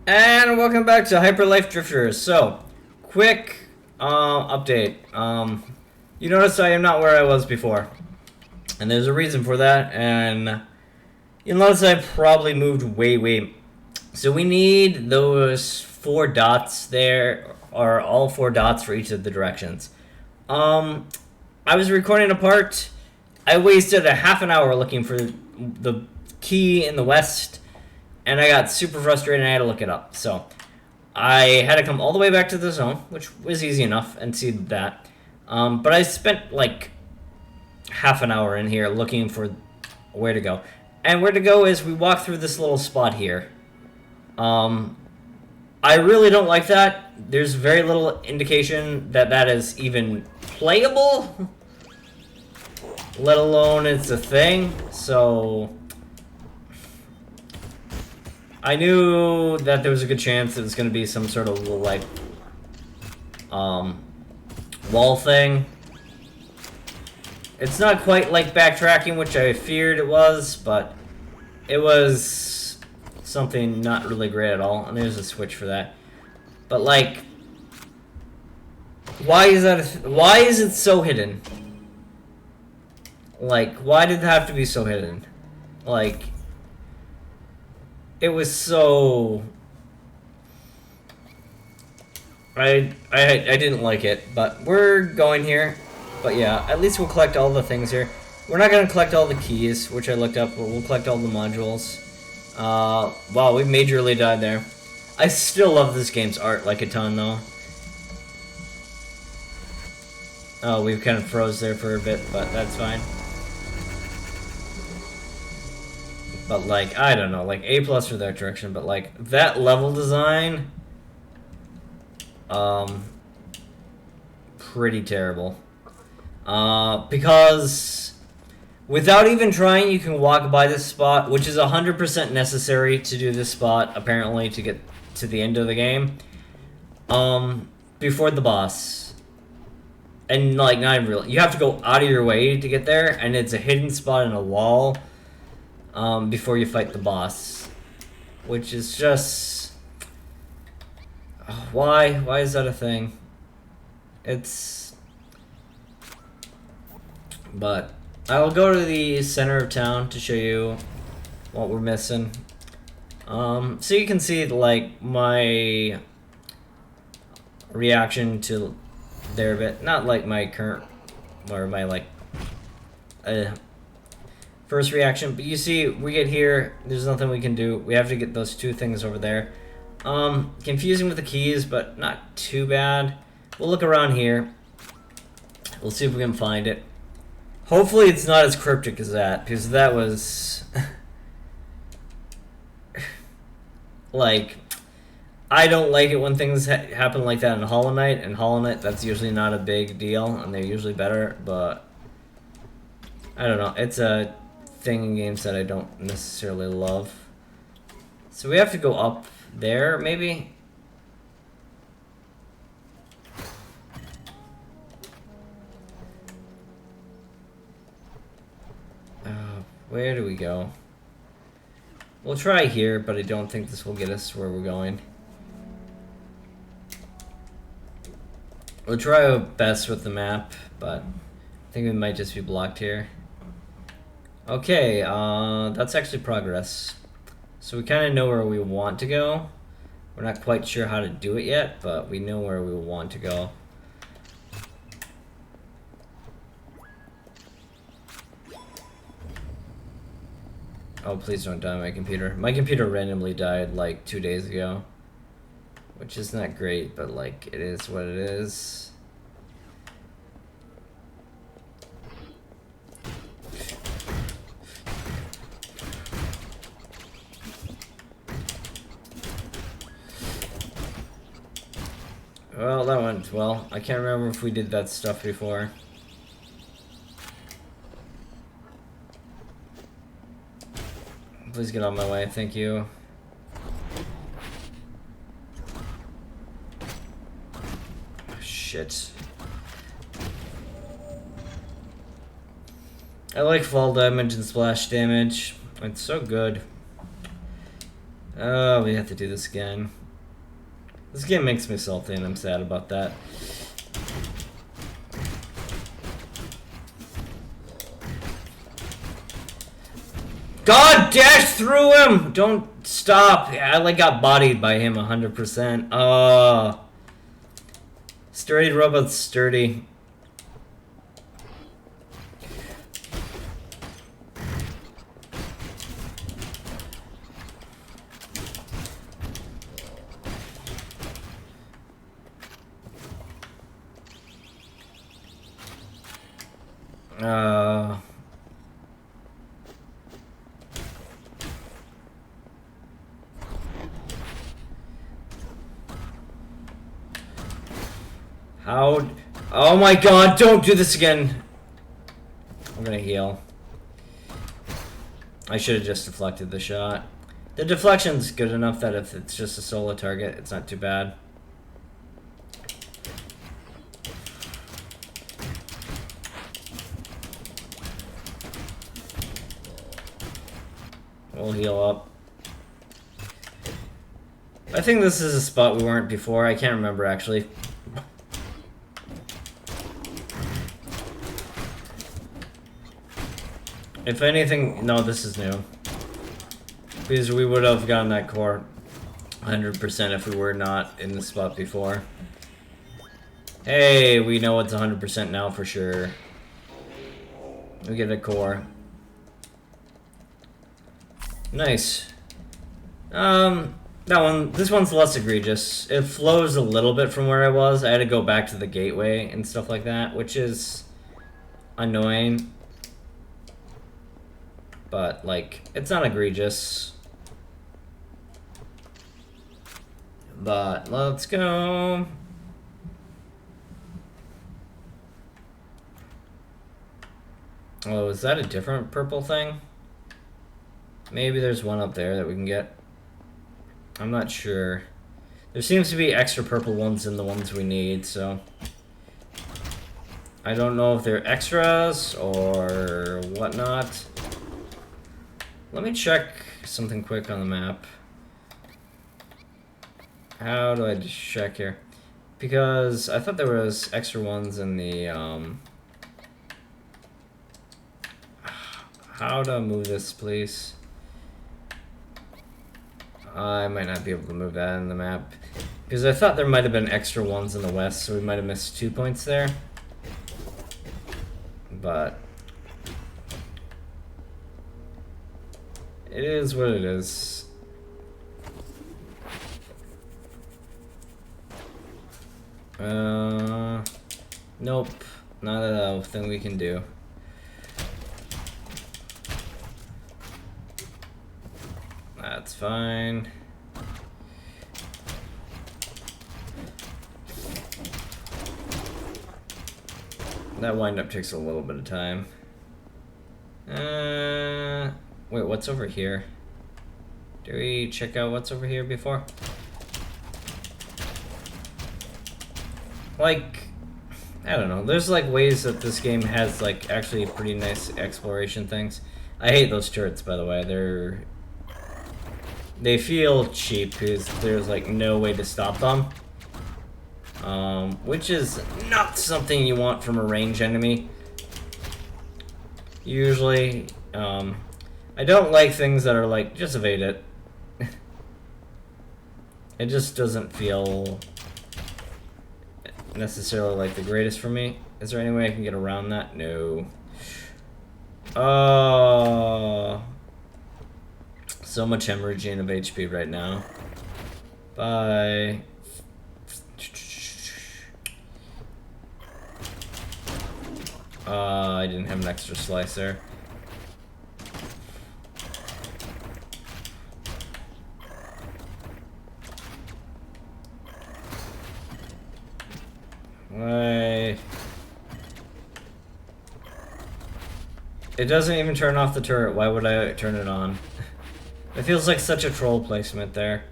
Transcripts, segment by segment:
And welcome back to Hyper Life Drifters. So, quick update. You notice I am not where I was before, and there's a reason for that. And you notice I probably moved way. So we need those 4 dots there, or all 4 dots for each of the directions. I was recording a part. I wasted a half an hour looking for the key in the west, and I got super frustrated and I had to look it up. So I had to come all the way back to the zone, which was easy enough, and see that. But I spent like half an hour in here looking for where to go. And where to go is we walk through this little spot here. I really don't like that. There's very little indication that that is even playable, let alone it's a thing. So I knew that there was a good chance it was going to be some sort of little, like, wall thing. It's not quite like backtracking, which I feared it was, but it was something not really great at all. And there's a switch for that. But, like, why is that? Why is it so hidden? Like, why did it have to be so hidden? Like, it was so... I didn't like it, but we're going here. But yeah, at least we'll collect all the things here. We're not going to collect all the keys, which I looked up, but we'll collect all the modules. Wow, we majorly died there. I still love this game's art like a ton, though. Oh, we've kind of froze there for a bit, but that's fine. But, like, I don't know, like, A+ for that direction, but, like, that level design, pretty terrible. Because without even trying, you can walk by this spot, which is 100% necessary to do this spot, apparently, to get to the end of the game, before the boss. And, like, not even really. You have to go out of your way to get there, and it's a hidden spot in a wall, before you fight the boss. Which is just... Why? Why is that a thing? It's... But I'll go to the center of town to show you what we're missing. So you can see, like, my reaction to their bit. Not like my current, or my, like, first reaction. But you see, we get here, there's nothing we can do. We have to get those 2 things over there. Confusing with the keys, but not too bad. We'll look around here. We'll see if we can find it. Hopefully it's not as cryptic as that, because that was... like, I don't like it when things happen like that in Hollow Knight. And Hollow Knight, that's usually not a big deal, and they're usually better, but... I don't know, it's a thing in games that I don't necessarily love. So we have to go up there, maybe? Where do we go? We'll try here, but I don't think this will get us where we're going. We'll try our best with the map, but I think we might just be blocked here. Okay, that's actually progress. So we kind of know where we want to go. We're not quite sure how to do it yet, but we know where we want to go. Oh, please don't die, my computer. My computer randomly died, like, 2 days ago. Which is not great, but, like, it is what it is. Well, that went well. I can't remember if we did that stuff before. Please get out of my way, thank you. Shit. I like fall damage and splash damage. It's so good. Oh, we have to do this again. This game makes me salty and I'm sad about that. God, dash through him! Don't stop. I like got bodied by him 100%. Sturdy robot's sturdy. How? Oh my god, don't do this again. I'm gonna heal. I should have just deflected the shot. The deflection's good enough that if it's just a solo target, it's not too bad. We'll heal up. I think this is a spot we weren't before. I can't remember actually. If anything, no, this is new. Because we would have gotten that core 100% if we were not in the spot before. Hey, we know it's 100% now for sure. We get a core. Nice. This one's less egregious. It flows a little bit from where I was. I had to go back to the gateway and stuff like that, which is annoying. But, like, it's not egregious. But, let's go. Oh, is that a different purple thing? Maybe there's one up there that we can get. I'm not sure. There seems to be extra purple ones in the ones we need, so... I don't know if they're extras or whatnot. Let me check something quick on the map. How do I just check here? Because I thought there was extra ones in the, How to move this, please? I might not be able to move that in the map. Because I thought there might have been extra ones in the west, so we might have missed 2 points there. But... it is what it is. Nope. Not a thing we can do. That's fine. That wind-up takes a little bit of time. Wait, what's over here? Did we check out what's over here before? Like, I don't know. There's like ways that this game has like actually pretty nice exploration things. I hate those turrets, by the way. They feel cheap because there's like no way to stop them. Which is not something you want from a range enemy. Usually, I don't like things that are like, just evade it. It just doesn't feel necessarily like the greatest for me. Is there any way I can get around that? No. Oh. So much hemorrhaging of HP right now. Bye. I didn't have an extra slicer. Why? It doesn't even turn off the turret. Why would I turn it on? It feels like such a troll placement there.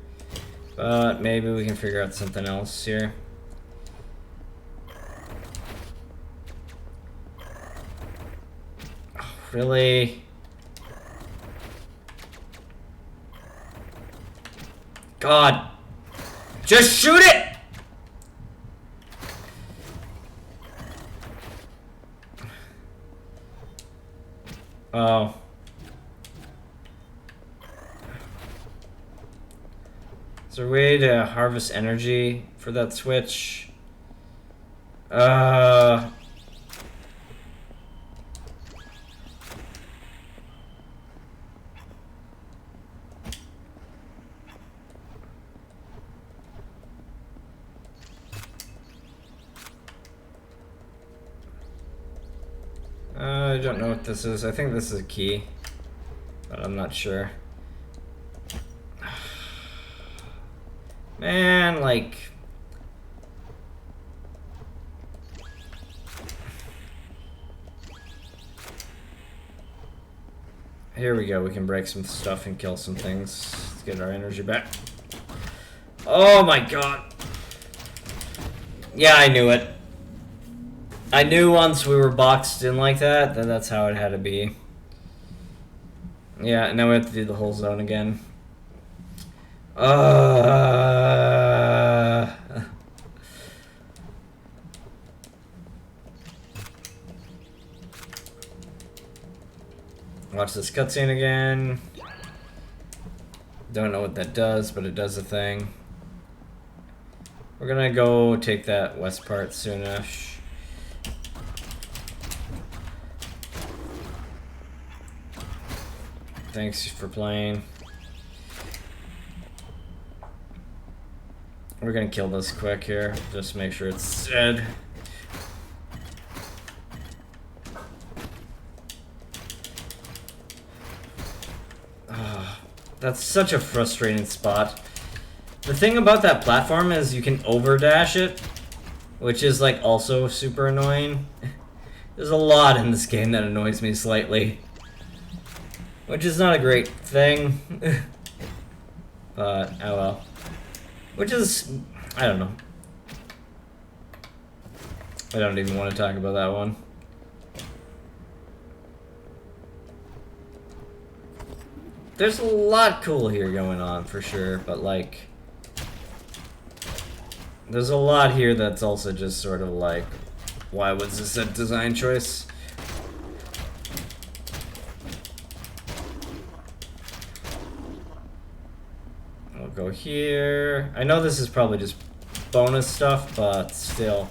But maybe we can figure out something else here. Oh, really? God. Just shoot it! Oh. Is there a way to harvest energy for that switch? I don't know what this is. I think this is a key, but I'm not sure. Man, like... Here we go. We can break some stuff and kill some things. Let's get our energy back. Oh my god. Yeah, I knew it. I knew once we were boxed in like that, then that's how it had to be. Yeah, now we have to do the whole zone again. Watch this cutscene again. Don't know what that does, but it does a thing. We're gonna go take that west part soonish. Thanks for playing. We're gonna kill this quick here. Just make sure it's dead. That's such a frustrating spot. The thing about that platform is you can overdash it, which is like also super annoying. There's a lot in this game that annoys me slightly, which is not a great thing. But oh well. Which is, I don't know. I don't even want to talk about that one. There's a lot cool here going on for sure, but like, there's a lot here that's also just sort of like, why was this a design choice? We'll go here. I know this is probably just bonus stuff, but still.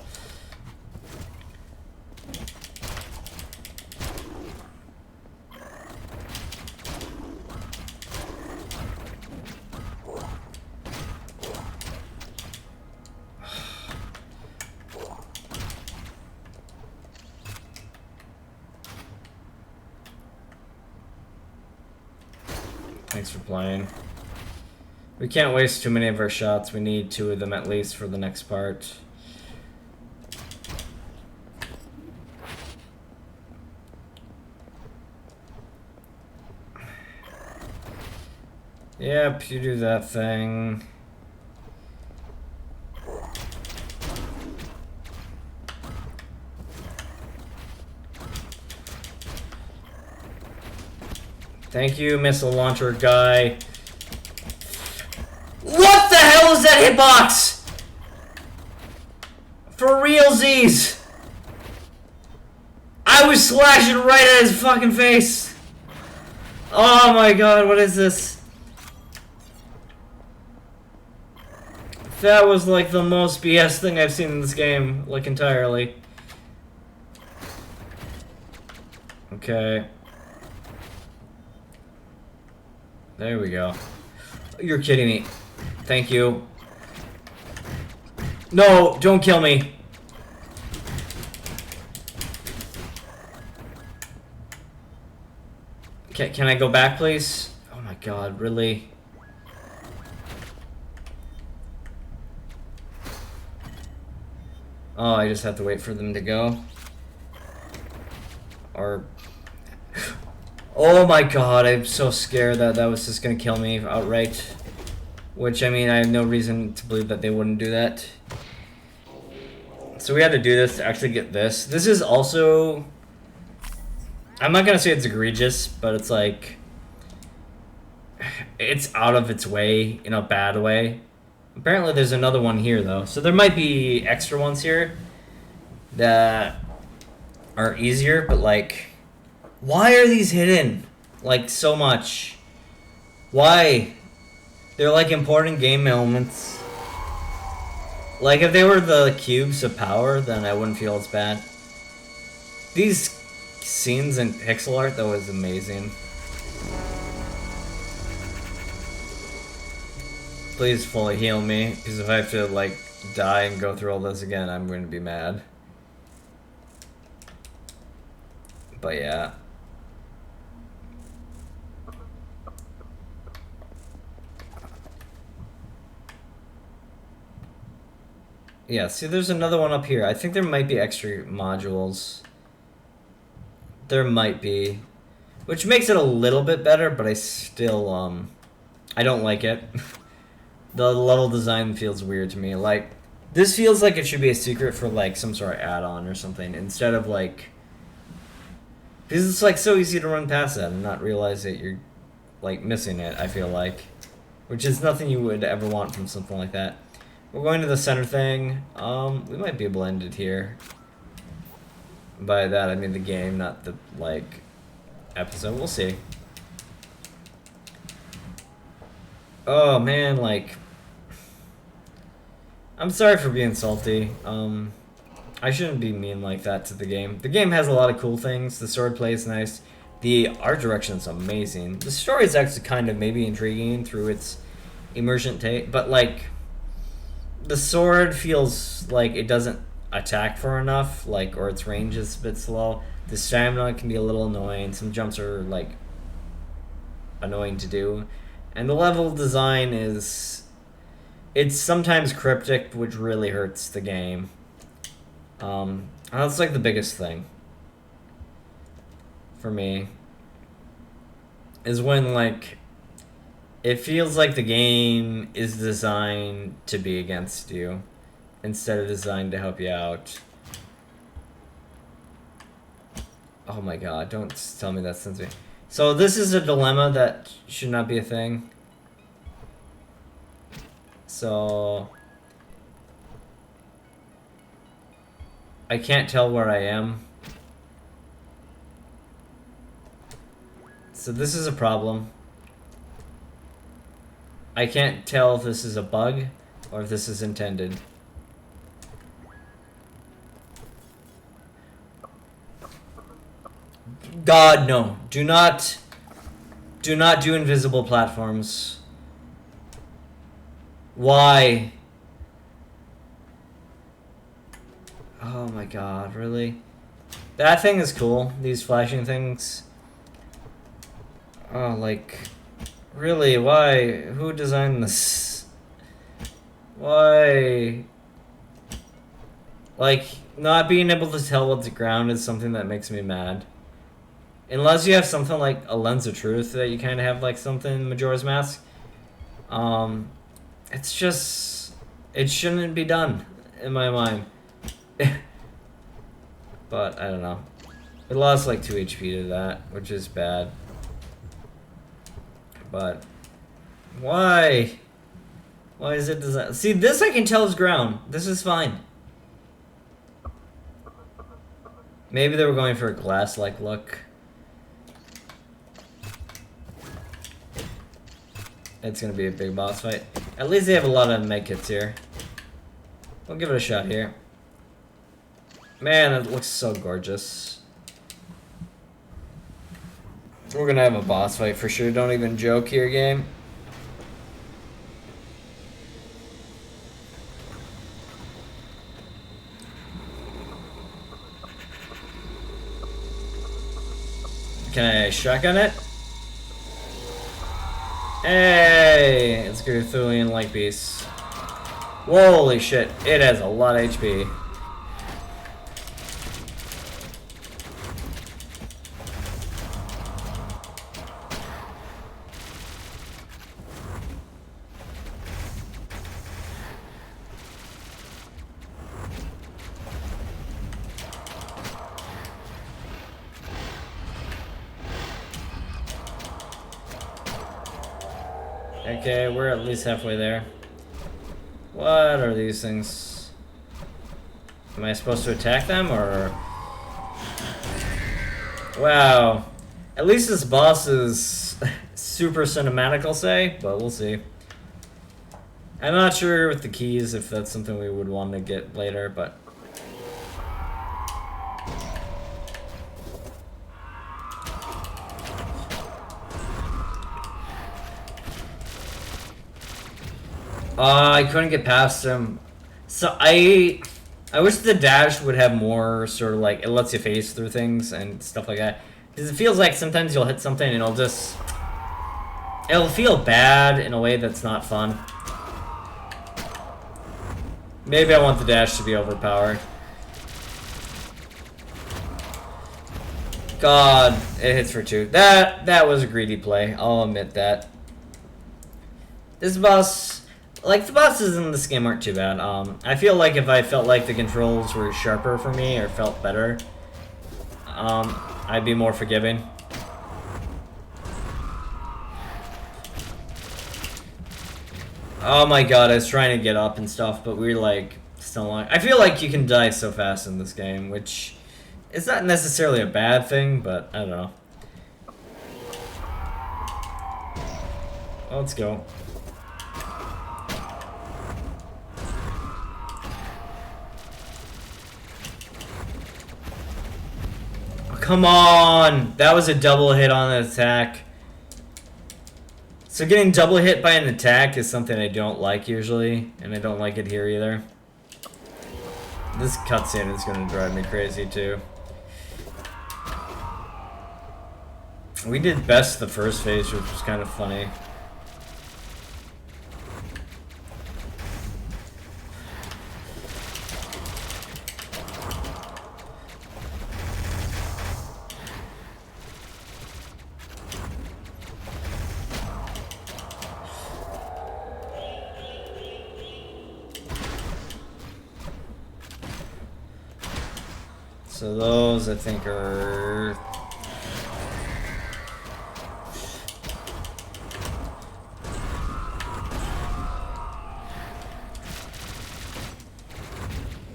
Thanks for playing. We can't waste too many of our shots. We need 2 of them at least for the next part. Yep, you do that thing. Thank you, missile launcher guy. What the hell is that hitbox? For realsies. I was slashing right at his fucking face. Oh my god, what is this? That was like the most BS thing I've seen in this game, like entirely. Okay. There we go. You're kidding me. Thank you. No, don't kill me. Can I go back, please? Oh my god, really? Oh, I just have to wait for them to go. Or... Oh my god, I'm so scared that that was just gonna kill me outright. Which, I mean, I have no reason to believe that they wouldn't do that. So we had to do this to actually get this. This is also... I'm not gonna say it's egregious, but it's like... it's out of its way in a bad way. Apparently there's another one here though. So there might be extra ones here that are easier, but like why are these hidden? Like so much. Why? They're like important game elements. Like if they were the cubes of power, then I wouldn't feel as bad. These scenes in pixel art though is amazing. Please fully heal me, because if I have to, like, die and go through all this again, I'm going to be mad. But yeah. Yeah, see, there's another one up here. I think there might be extra modules. There might be. Which makes it a little bit better, but I still, I don't like it. The level design feels weird to me. Like, this feels like it should be a secret for, like, some sort of add-on or something, instead of, like... Because it's, like, so easy to run past that and not realize that you're, like, missing it, I feel like. Which is nothing you would ever want from something like that. We're going to the center thing. We might be able to end it here. By that, I mean the game, not the, like, episode. We'll see. Oh, man, like... I'm sorry for being salty. I shouldn't be mean like that to the game. The game has a lot of cool things. The swordplay is nice. The art direction is amazing. The story is actually kind of maybe intriguing through its immersion take, but like the sword feels like it doesn't attack for enough, like, or its range is a bit slow. The stamina can be a little annoying. Some jumps are like annoying to do, and the level design is. It's sometimes cryptic, which really hurts the game. That's like the biggest thing for me. Is when like it feels like the game is designed to be against you instead of designed to help you out. Oh my god, don't tell me that's sensitive. So this is a dilemma that should not be a thing. So I can't tell where I am. So this is a problem. I can't tell if this is a bug or if this is intended. God, no. Do not do invisible platforms. Why? Oh my god, really? That thing is cool, these flashing things. Oh, like, really, why? Who designed this? Why? Like, not being able to tell what's the ground is something that makes me mad. Unless you have something like a lens of truth that you kind of have like something in Majora's Mask. It's just, it shouldn't be done, in my mind. But, I don't know. It lost like 2 HP to that, which is bad. But, why? Why is it designed? See, this I can tell is ground. This is fine. Maybe they were going for a glass-like look. It's gonna be a big boss fight. At least they have a lot of medkits here. We'll give it a shot here. Man, it looks so gorgeous. We're gonna have a boss fight for sure. Don't even joke here, game. Can I shotgun it? Hey! It's Garthulian-like beast. Holy shit, it has a lot of HP. Okay, we're at least halfway there. What are these things? Am I supposed to attack them, or... Wow. At least this boss is super cinematic, I'll say, but we'll see. I'm not sure with the keys if that's something we would want to get later, but... I couldn't get past him. So I wish the dash would have more sort of like, it lets you phase through things and stuff like that. Because it feels like sometimes you'll hit something and it'll feel bad in a way that's not fun. Maybe I want the dash to be overpowered. God, it hits for 2. That was a greedy play, I'll admit that. This boss... Like, the bosses in this game aren't too bad. I feel like if I felt like the controls were sharper for me, or felt better, I'd be more forgiving. Oh my god, I was trying to get up and stuff, but we're like, still on. I feel like you can die so fast in this game, which is not necessarily a bad thing, but I don't know. Let's go. Come on! That was a double hit on an attack. So getting double hit by an attack is something I don't like usually, and I don't like it here either. This cutscene is going to drive me crazy too. We did best the first phase, which was kind of funny. So those, I think, are...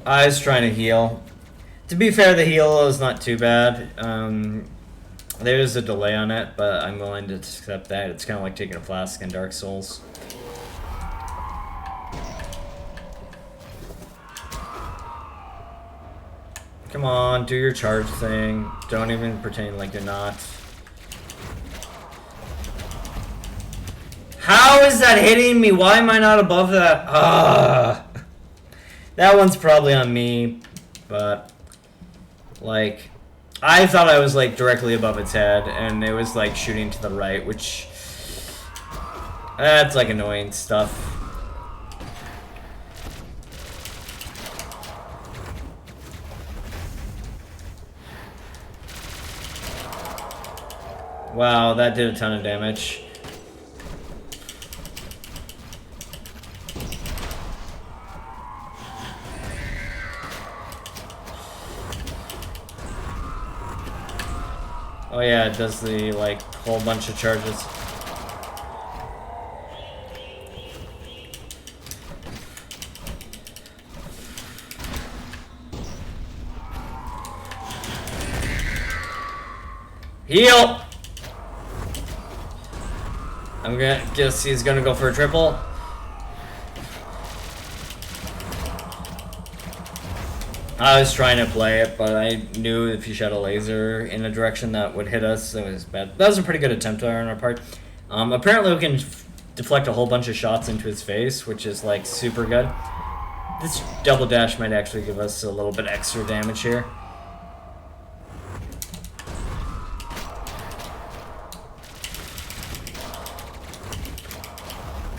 I was trying to heal. To be fair, the heal is not too bad. There's a delay on it, but I'm willing to accept that. It's kind of like taking a flask in Dark Souls. Come on, do your charge thing. Don't even pretend like you're not. How is that hitting me? Why am I not above that? Ah, that one's probably on me, but like, I thought I was like directly above its head, and it was like shooting to the right, which that's like annoying stuff. Wow, that did a ton of damage. Oh yeah, it does the, like, whole bunch of charges. Heal! I'm gonna guess he's gonna go for a triple. I was trying to play it, but I knew if he shot a laser in a direction that would hit us, it was bad. That was a pretty good attempt on our part. Apparently we can deflect a whole bunch of shots into his face, which is like super good. This double dash might actually give us a little bit extra damage here.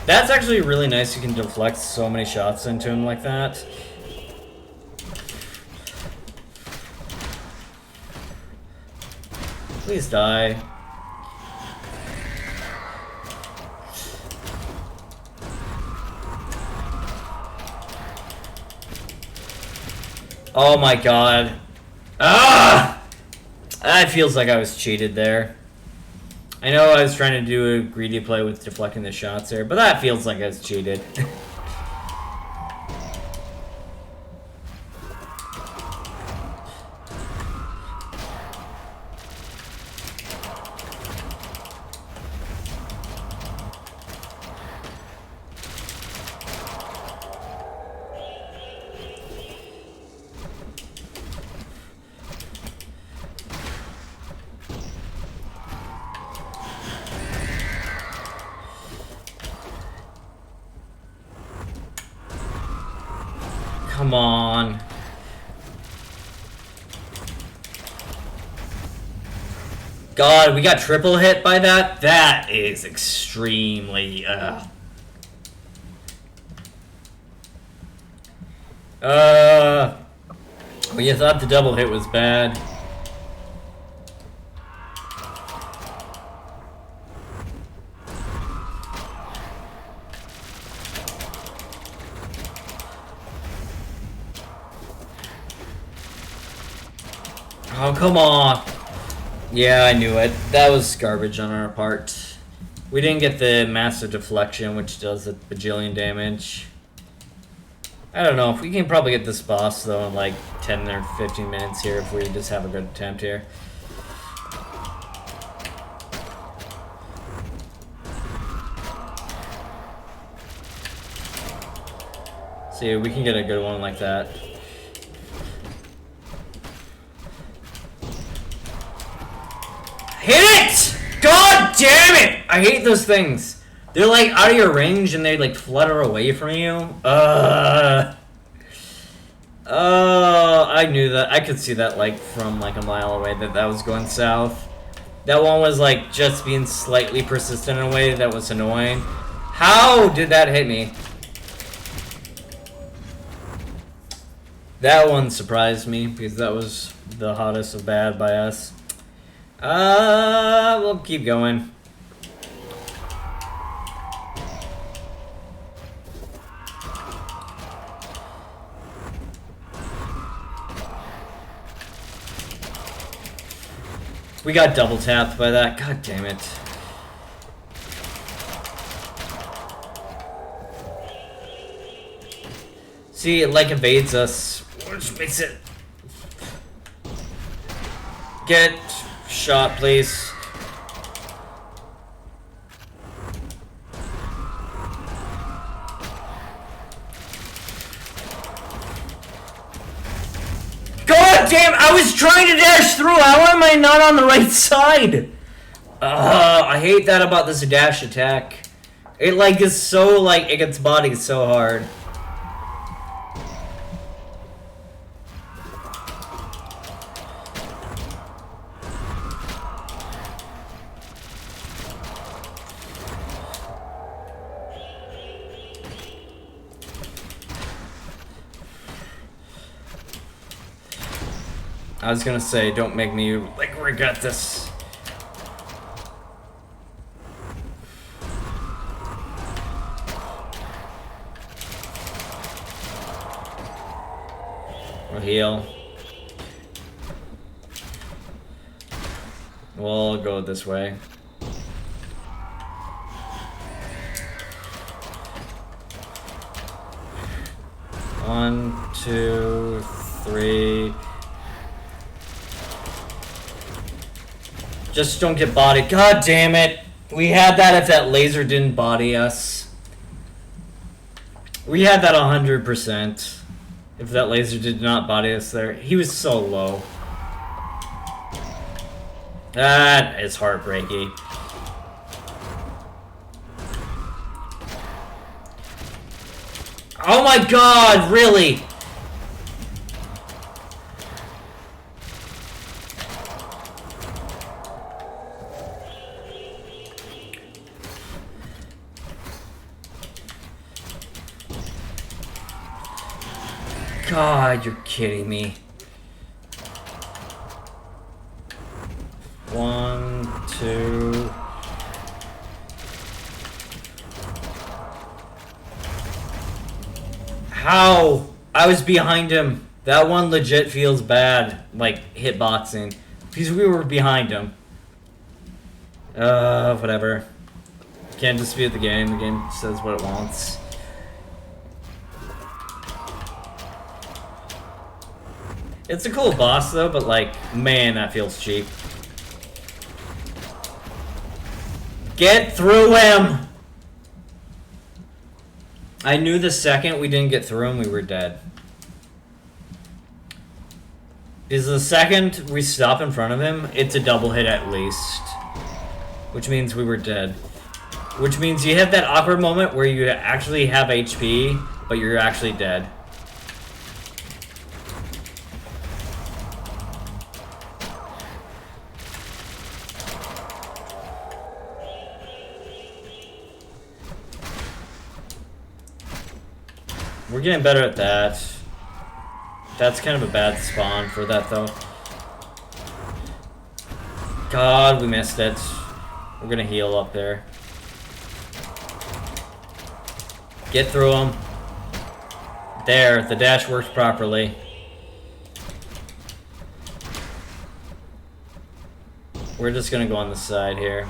That's actually really nice. You can deflect so many shots into him like that. Please die. Oh my god. Ah! That feels like I was cheated there. I know I was trying to do a greedy play with deflecting the shots there, but that feels like I was cheated. Come on. God, we got triple hit by that? That is extremely, well, you thought the double hit was bad. Oh, come on. Yeah, I knew it. That was garbage on our part. We didn't get the massive deflection, which does a bajillion damage. I don't know. We can probably get this boss, though, in like 10 or 15 minutes here if we just have a good attempt here. See, we can get a good one like that. Hit it! God damn it! I hate those things. They're like out of your range and they like flutter away from you. I knew that. I could see that like from like a mile away that was going south. That one was like just being slightly persistent in a way that was annoying. How did that hit me? That one surprised me because that was the hottest of bad by us. We'll keep going. We got double tapped by that. God damn it. See, it like evades us, which makes it... Get shot, please. God damn, I was trying to dash through. How am I not on the right side? I hate that about this dash attack. It like is so like, it gets bodied so hard. I was gonna say, don't make me, like, regret this. We'll heal. We'll go this way. One, two, three. Just don't get bodied. God damn it. We had that if that laser didn't body us. We had that 100%. If that laser did not body us there. He was so low. That is heartbreaking. Oh my god, really? God, you're kidding me. 1, 2. How? I was behind him. That one legit feels bad, like hitboxing, because we were behind him. Whatever. Can't dispute the game. The game says what it wants. It's a cool boss though, but like, man, that feels cheap. Get through him! I knew the second we didn't get through him, we were dead. Because the second we stop in front of him, it's a double hit at least. Which means we were dead. Which means you have that awkward moment where you actually have HP, but you're actually dead. We're getting better at that. That's kind of a bad spawn for that, though. God, we missed it. We're gonna heal up there. Get through them. There, the dash works properly. We're just gonna go on the side here.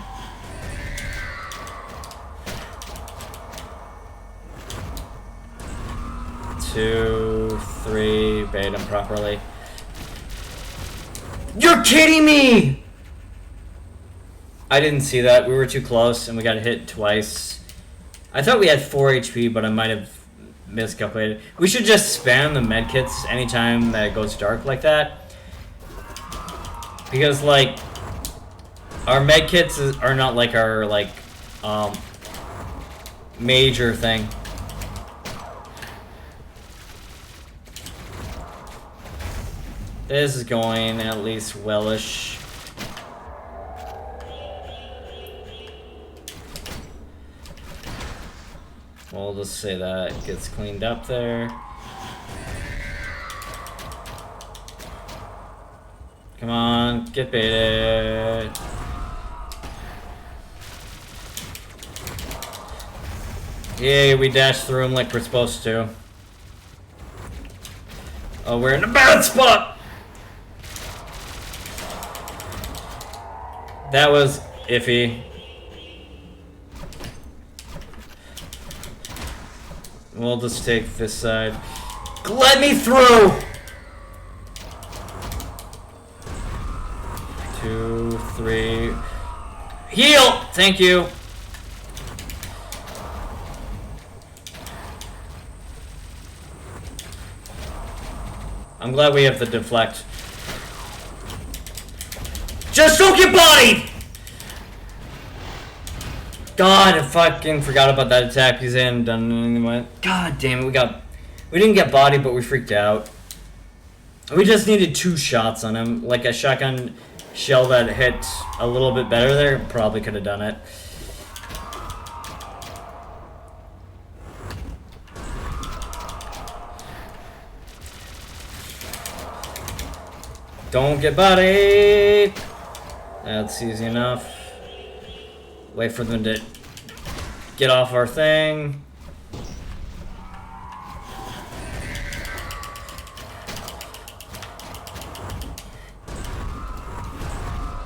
Two, three, bait him properly. You're kidding me! I didn't see that. We were too close and we got hit twice. I thought we had 4 HP, but I might have miscalculated. We should just spam the medkits anytime that it goes dark like that. Because, like, our medkits are not like our, like, major thing. This is going at least wellish. We'll just say that it gets cleaned up there. Come on, get baited. Yay, we dashed through him like we're supposed to. Oh, we're in a bad spot! That was iffy. We'll just take this side. Let me through! 2, 3. Heal! Thank you. I'm glad we have the deflect. Just don't get bodied! God, I fucking forgot about that attack because they hadn't done it anyway. God damn it, we didn't get bodied, but we freaked out. We just needed 2 shots on him. Like a shotgun shell that hit a little bit better there, probably could have done it. Don't get bodied! That's easy enough. Wait for them to get off our thing.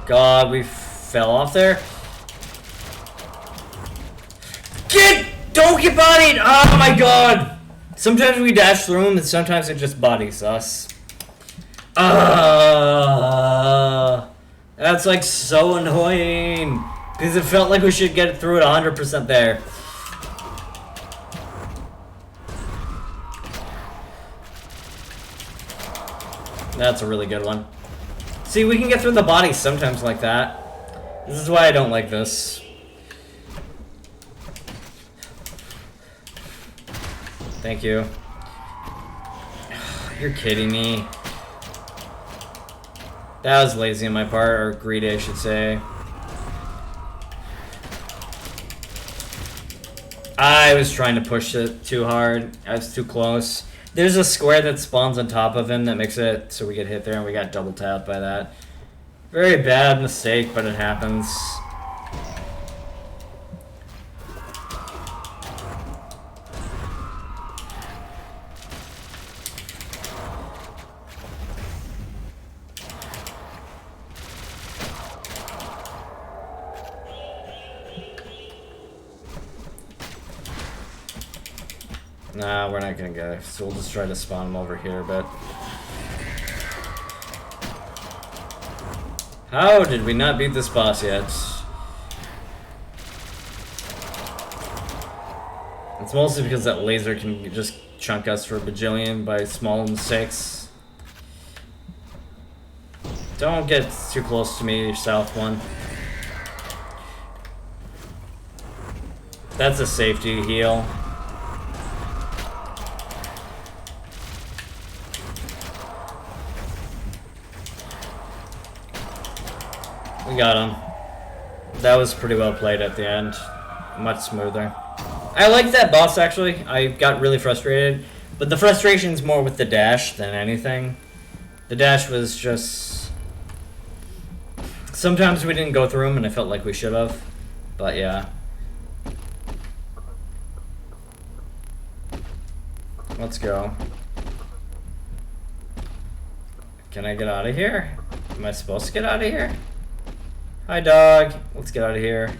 God, we fell off there. Don't get bodied! Oh my god! Sometimes we dash through them and sometimes it just bodies us. That's like so annoying. Because it felt like we should get through it 100% there. That's a really good one. See, we can get through the body sometimes like that. This is why I don't like this. Thank you. You're kidding me. That was lazy on my part, or greedy, I should say. I was trying to push it too hard. I was too close. There's a square that spawns on top of him that makes it so we get hit there, and we got double tapped by that. Very bad mistake, but it happens. Nah, we're not gonna get it, so we'll just try to spawn him over here a bit. How did we not beat this boss yet? It's mostly because that laser can just chunk us for a bajillion by small mistakes. Don't get too close to me, South one. That's a safety heal. We got him. That was pretty well played at the end. Much smoother. I liked that boss, actually. I got really frustrated. But the frustration's more with the dash than anything. The dash was just... Sometimes we didn't go through them, and I felt like we should have. But yeah. Let's go. Can I get out of here? Am I supposed to get out of here? Hi, dog. Let's get out of here.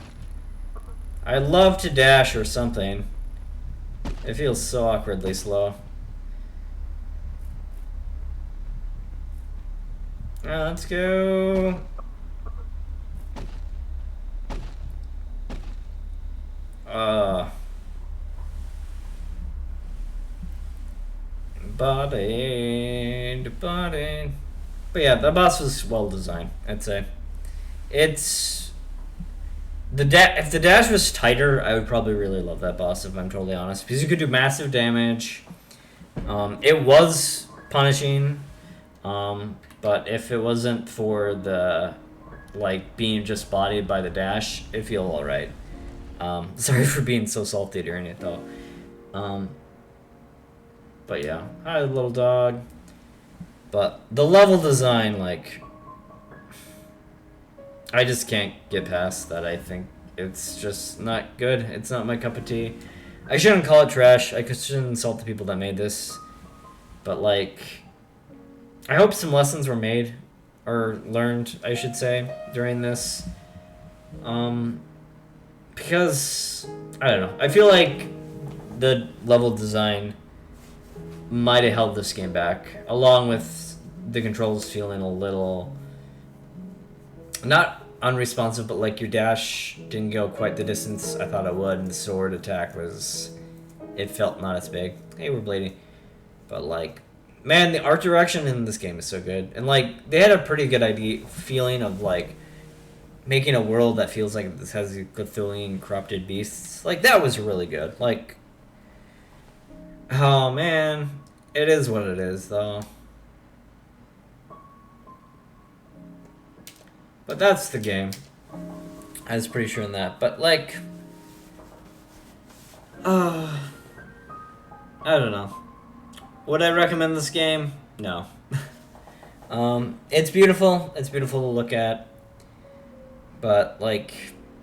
I'd love to dash or something. It feels so awkwardly slow. Let's go. Body. But yeah, the boss was well designed, I'd say. It's if the dash was tighter, I would probably really love that boss, if I'm totally honest, because you could do massive damage. It was punishing, but if it wasn't for the being just bodied by the dash, it'd feel all right. Sorry for being so salty during it though. But yeah, hi little dog. But the level design, I just can't get past that. I think it's just not good. It's not my cup of tea. I shouldn't call it trash. I shouldn't insult the people that made this. But, I hope some lessons were made, or learned, I should say, during this. Because, I don't know. I feel like the level design might have held this game back, along with the controls feeling a little... not unresponsive, but your dash didn't go quite the distance I thought it would, and the sword attack it felt not as big. Hey, we're bleeding. But man, the art direction in this game is so good. And they had a pretty good feeling of making a world that feels like this has Cthulhian corrupted beasts. That was really good. Oh man, it is what it is though. But that's the game. I was pretty sure in that. But I don't know. Would I recommend this game? No. It's beautiful. It's beautiful to look at. But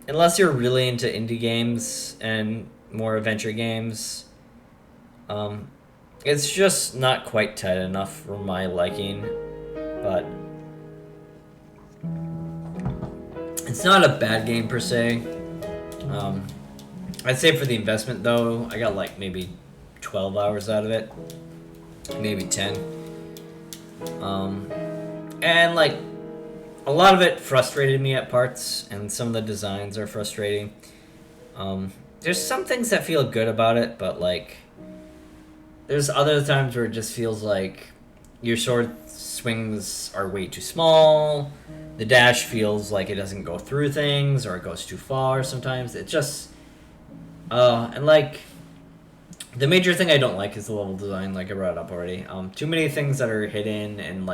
unless you're really into indie games and more adventure games, it's just not quite tight enough for my liking. But it's not a bad game per se. I'd say for the investment though, I got maybe 12 hours out of it, maybe 10. And a lot of it frustrated me at parts, and some of the designs are frustrating. There's some things that feel good about it, but there's other times where it just feels like your sword swings are way too small. The dash feels like it doesn't go through things, or it goes too far sometimes. It just... and the major thing I don't like is the level design, I brought up already. Too many things that are hidden, and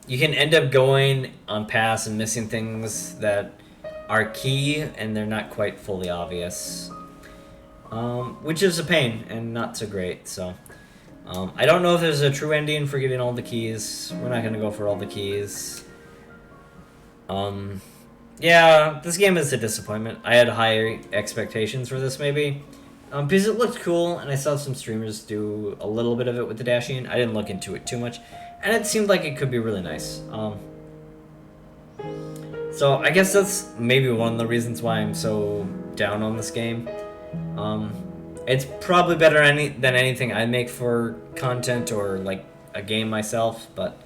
you can end up going on paths and missing things that are key, and they're not quite fully obvious. Which is a pain, and not so great, so... I don't know if there's a true ending for getting all the keys. We're not gonna go for all the keys. Yeah, this game is a disappointment. I had higher expectations for this, maybe. Because it looked cool, and I saw some streamers do a little bit of it with the dashing. I didn't look into it too much, and it seemed like it could be really nice. So I guess that's maybe one of the reasons why I'm so down on this game. It's probably better than anything I make for content or like a game myself, but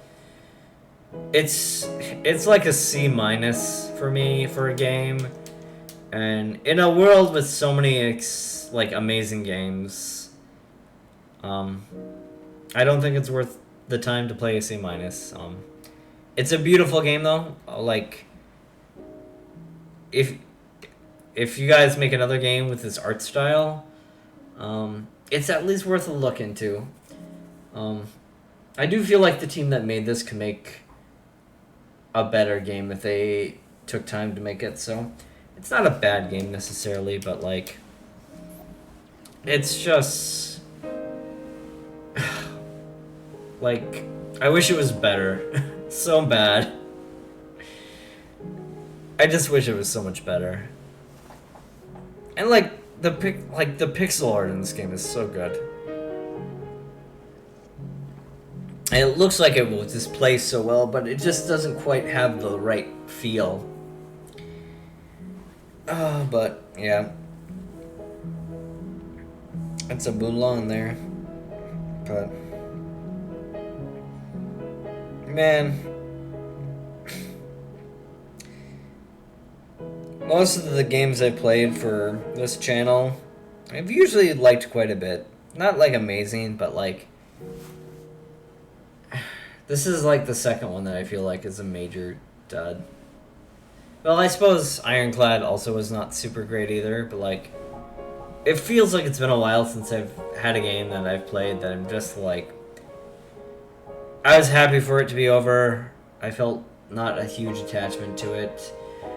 it's like a C minus for me for a game. And in a world with so many like amazing games, um, I don't think it's worth the time to play a C minus. It's a beautiful game though. Like if if you guys make another game with this art style, it's at least worth a look into. Um, I do feel like the team that made this can make a better game if they took time to make it. So it's not a bad game necessarily, but like it's just like I wish it was better. So bad. I just wish it was so much better. And like the pixel art in this game is so good. And it looks like it will display so well, but it just doesn't quite have the right feel. But yeah. It's a Boonlong there. But man, most of the games I've played for this channel, I've usually liked quite a bit. Not like amazing, but like this is like the second one that I feel like is a major dud. Well, I suppose Ironclad also was not super great either, but like it feels like it's been a while since I've had a game that I've played that I'm just like I was happy for it to be over. I felt not a huge attachment to it.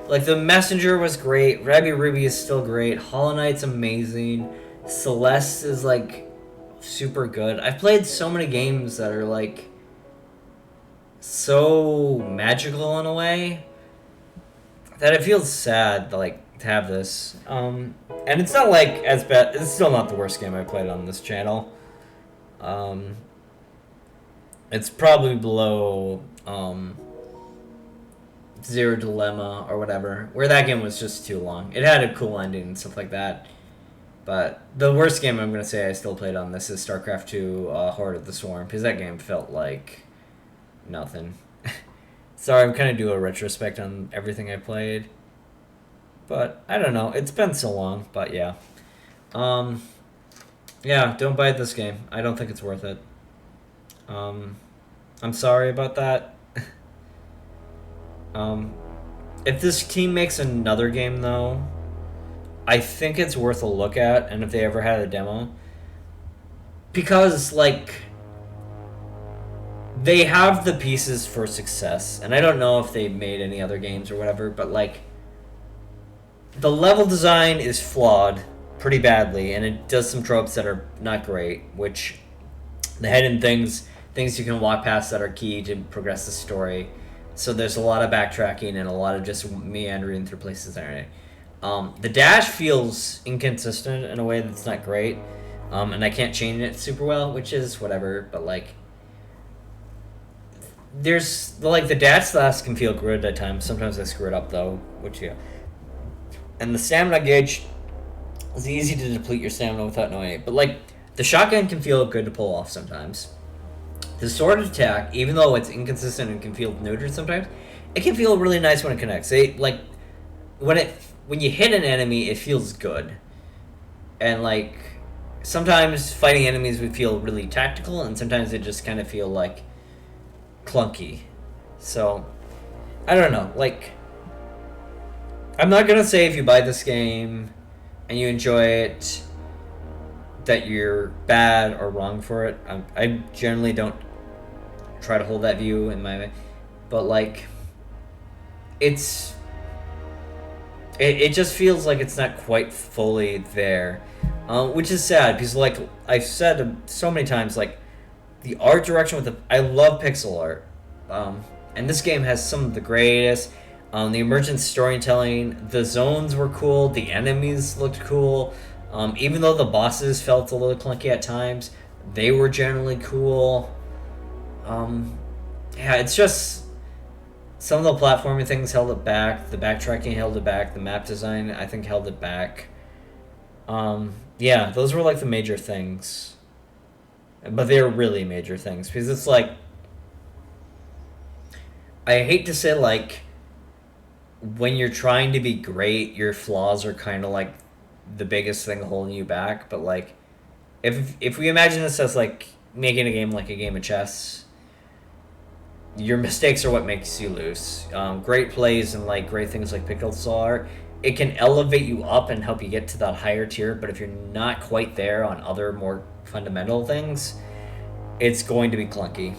Like, The Messenger was great. Rabbi Ruby is still great. Hollow Knight's amazing. Celeste is, like, super good. I've played so many games that are, like, so magical in a way that it feels sad, like, to have this. And it's not, like, as bad. It's still not the worst game I played on this channel. It's probably below Zero Dilemma or whatever, where that game was just too long. It had a cool ending and stuff like that. But the worst game I'm going to say I still played on this is StarCraft 2 Horde of the Swarm, because that game felt like nothing. Sorry, I'm kind of doing a retrospect on everything I played. But, I don't know. It's been so long, but yeah. Yeah, don't buy this game. I don't think it's worth it. I'm sorry about that. If this team makes another game, though, I think it's worth a look at, and if they ever had a demo. Because, like, they have the pieces for success, and I don't know if they made any other games or whatever, but, like, the level design is flawed pretty badly, and it does some tropes that are not great, which the hidden things you can walk past that are key to progress the story. So there's a lot of backtracking and a lot of just meandering through places there. The dash feels inconsistent in a way that's not great, and I can't change it super well, which is whatever. But like, there's like the dash slash can feel good at times. Sometimes I screw it up though, which yeah. And the stamina gauge is easy to deplete your stamina without knowing it. But like, the shotgun can feel good to pull off sometimes. The sword attack, even though it's inconsistent and can feel neutered sometimes, it can feel really nice when it connects. Like when you hit an enemy, it feels good. And like sometimes fighting enemies would feel really tactical, and sometimes it just kind of feel like clunky. So I don't know. Like, I'm not gonna say if you buy this game and you enjoy it that you're bad or wrong for it. I generally don't try to hold that view in my way, but like it just feels like it's not quite fully there, which is sad because like I've said so many times, like the art direction with I love pixel art, and this game has some of the greatest. The emergent storytelling, the zones were cool, the enemies looked cool. Even though the bosses felt a little clunky at times, they were generally cool. Yeah, it's just some of the platforming things held it back. The backtracking held it back. The map design, I think, held it back. Yeah, those were like the major things. But they were really major things because it's like I hate to say like when you're trying to be great, your flaws are kind of like the biggest thing holding you back, but like if we imagine this as like making a game like a game of chess, your mistakes are what makes you lose. Great plays and like great things like pixel art, it can elevate you up and help you get to that higher tier. But if you're not quite there on other more fundamental things, it's going to be clunky.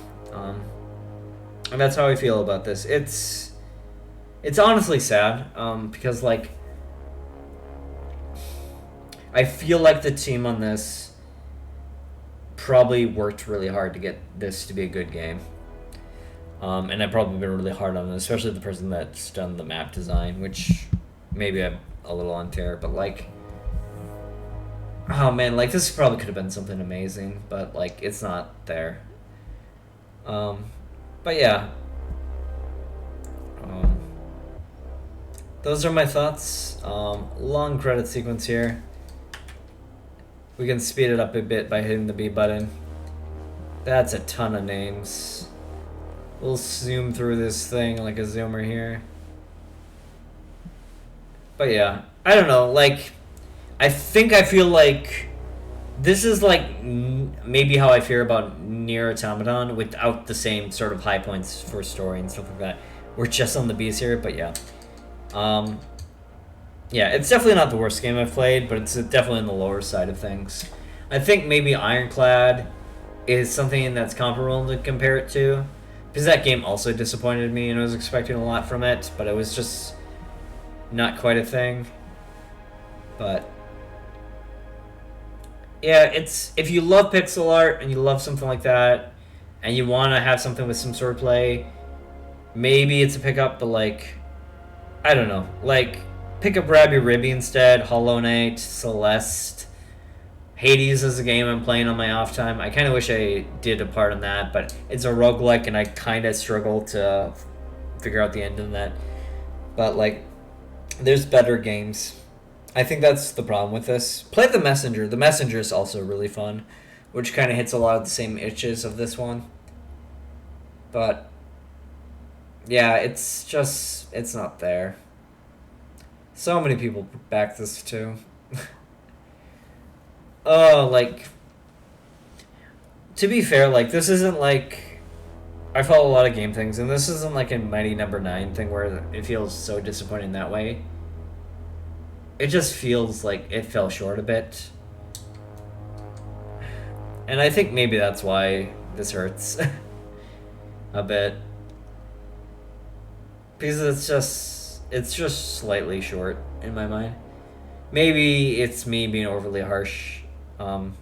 And that's how I feel about this. It's honestly sad because like I feel like the team on this probably worked really hard to get this to be a good game. And I've probably been really hard on it, especially the person that's done the map design, which maybe I'm a little unfair, but like, oh man, like this probably could have been something amazing, but like it's not there. But yeah, um, those are my thoughts. Long credit sequence here. We can speed it up a bit by hitting the B button. That's a ton of names. We'll zoom through this thing like a zoomer here. But yeah, I don't know, like, I think I feel like this is like maybe how I feel about Nier Automaton without the same sort of high points for story and stuff like that. We're just on the B's here, but yeah. Yeah, it's definitely not the worst game I've played, but it's definitely on the lower side of things. I think maybe Ironclad is something that's comparable to compare it to, because that game also disappointed me and I was expecting a lot from it, but it was just not quite a thing. But yeah, it's if you love pixel art and you love something like that and you want to have something with some swordplay, maybe it's a pickup, but like I don't know, like pick up Rabby Ribby instead, Hollow Knight, Celeste. Hades is a game I'm playing on my off time. I kind of wish I did a part on that, but it's a roguelike and I kind of struggle to figure out the end of that. But like there's better games. I think that's the problem with this. Play The Messenger. The Messenger is also really fun, which kind of hits a lot of the same itches of this one. But yeah, it's just it's not there. So many people back this too. Oh, like to be fair, like this isn't like I follow a lot of game things, and this isn't like a Mighty Number 9 thing where it feels so disappointing that way. It just feels like it fell short a bit. And I think maybe that's why this hurts a bit. Because it's just slightly short in my mind. Maybe it's me being overly harsh on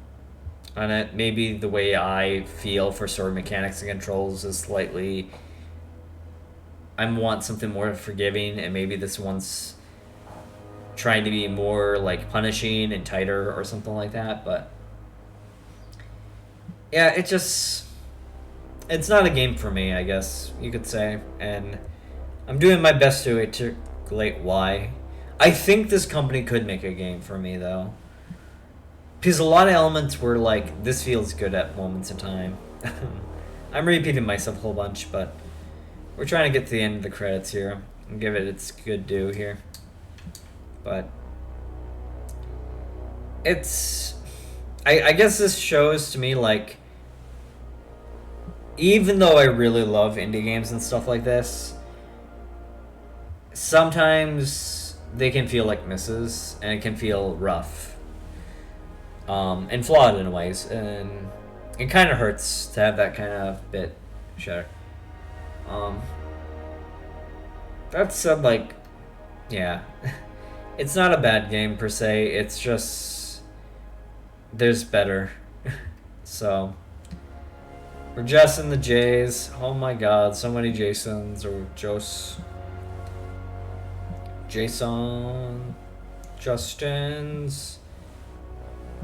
it. Maybe the way I feel for sword mechanics and controls is slightly I want something more forgiving, and maybe this one's trying to be more like punishing and tighter or something like that. But yeah, it's not a game for me, I guess you could say, and I'm doing my best to articulate why. I think this company could make a game for me though, because a lot of elements were like this feels good at moments in time. I'm repeating myself a whole bunch, but we're trying to get to the end of the credits here and give it its good due here. But it's I guess this shows to me like even though I really love indie games and stuff like this, sometimes they can feel like misses and it can feel rough and flawed in ways, and it kind of hurts to have that kind of bit shatter. That said, like yeah. It's not a bad game per se, it's just there's better. So we're just in the J's. Oh my god, so many Jasons or Jason Justins.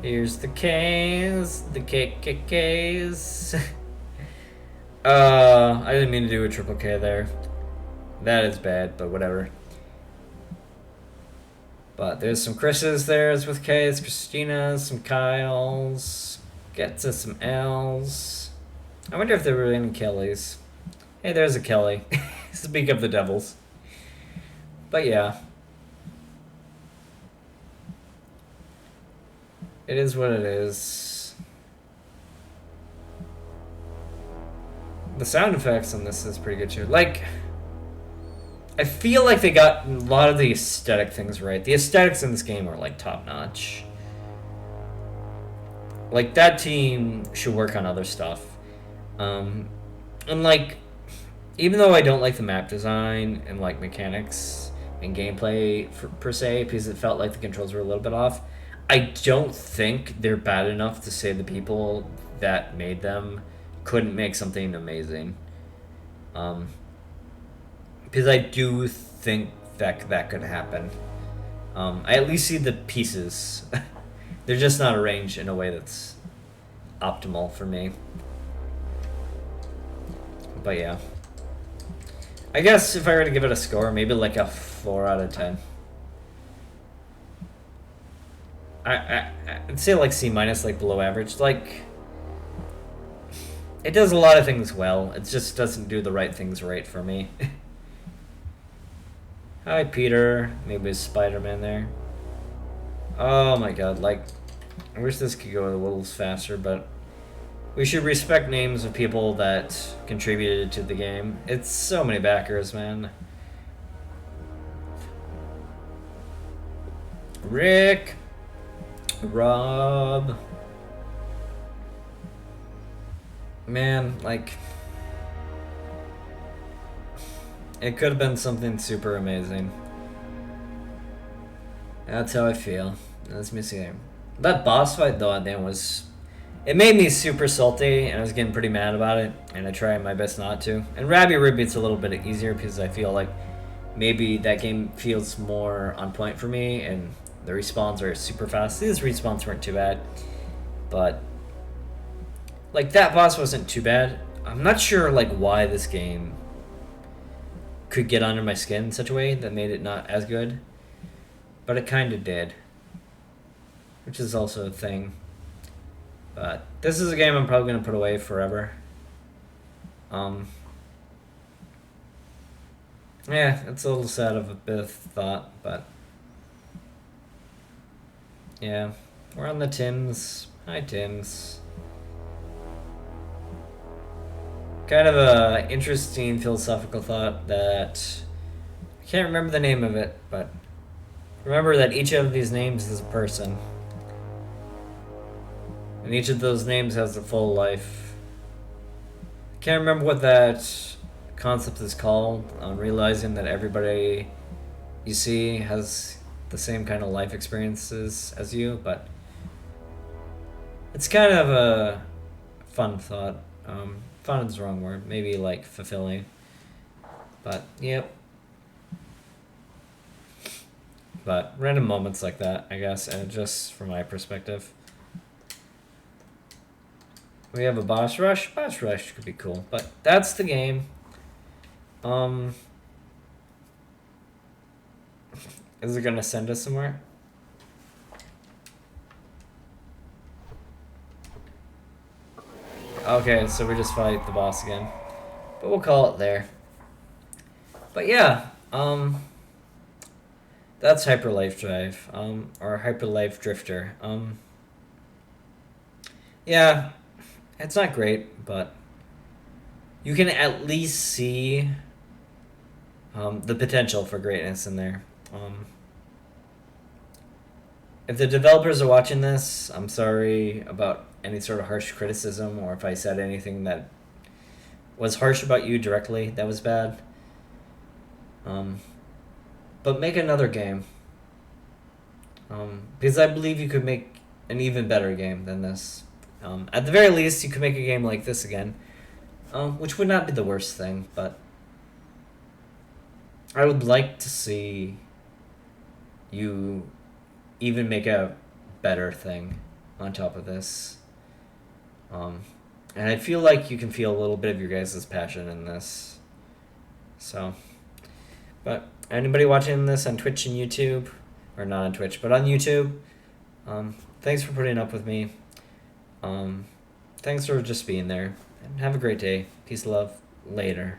Here's the K's, the KKKs. I didn't mean to do a triple K there. That is bad, but whatever. But there's some Chris's there's with K's, Christina's, some Kyle's, get to some L's. I wonder if there were any Kellys. Hey, there's a Kelly. Speak of the devils. But yeah. It is what it is. The sound effects on this is pretty good too. Like, I feel like they got a lot of the aesthetic things right. The aesthetics in this game are like top notch. Like, that team should work on other stuff. And like, even though I don't like the map design and like mechanics and gameplay per se, because it felt like the controls were a little bit off, I don't think they're bad enough to say the people that made them couldn't make something amazing. Because I do think that could happen. I at least see the pieces. They're just not arranged in a way that's optimal for me. But yeah. I guess if I were to give it a score, maybe like a 4 out of 10. I'd say like C minus, like below average. Like, it does a lot of things well. It just doesn't do the right things right for me. Hi, Peter. Maybe it's Spider-Man there. Oh my god, like, I wish this could go a little faster, but we should respect names of people that contributed to the game. It's so many backers, man. Rick. Rob. Man, like, it could have been something super amazing. That's how I feel. Let me see. That boss fight, though, at the end was... It made me super salty, and I was getting pretty mad about it, and I tried my best not to. And Rabby Ribby's a little bit easier, because I feel like maybe that game feels more on point for me, and the respawns are super fast. These respawns weren't too bad, but... Like, that boss wasn't too bad. I'm not sure, like, why this game could get under my skin in such a way that made it not as good. But it kind of did. Which is also a thing. But this is a game I'm probably going to put away forever. Yeah, it's a little sad of a bit of thought, but... Yeah, we're on the Tims. Hi, Tims. Kind of a interesting philosophical thought that... I can't remember the name of it, but... Remember that each of these names is a person. And each of those names has a full life. I can't remember what that concept is called. Realizing that everybody you see has the same kind of life experiences as you, but... It's kind of a fun thought. Fun is the wrong word. Maybe, like, fulfilling. But, yep. But random moments like that, I guess, and just from my perspective. We have a boss rush. Boss rush could be cool, but that's the game. Is it gonna send us somewhere? Okay, so we just fight the boss again. But we'll call it there. But yeah, that's Hyper Life Drive, or Hyper Life Drifter. Yeah, it's not great, but you can at least see the potential for greatness in there. If the developers are watching this, I'm sorry about any sort of harsh criticism, or if I said anything that was harsh about you directly that was bad. But make another game. Because I believe you could make an even better game than this. At the very least, you could make a game like this again. Which would not be the worst thing, but... I would like to see you even make a better thing on top of this. And I feel like you can feel a little bit of your guys' passion in this. So... But anybody watching this on Twitch and YouTube, or not on Twitch, but on YouTube. Thanks for putting up with me. Thanks for just being there. And have a great day. Peace, love. Later.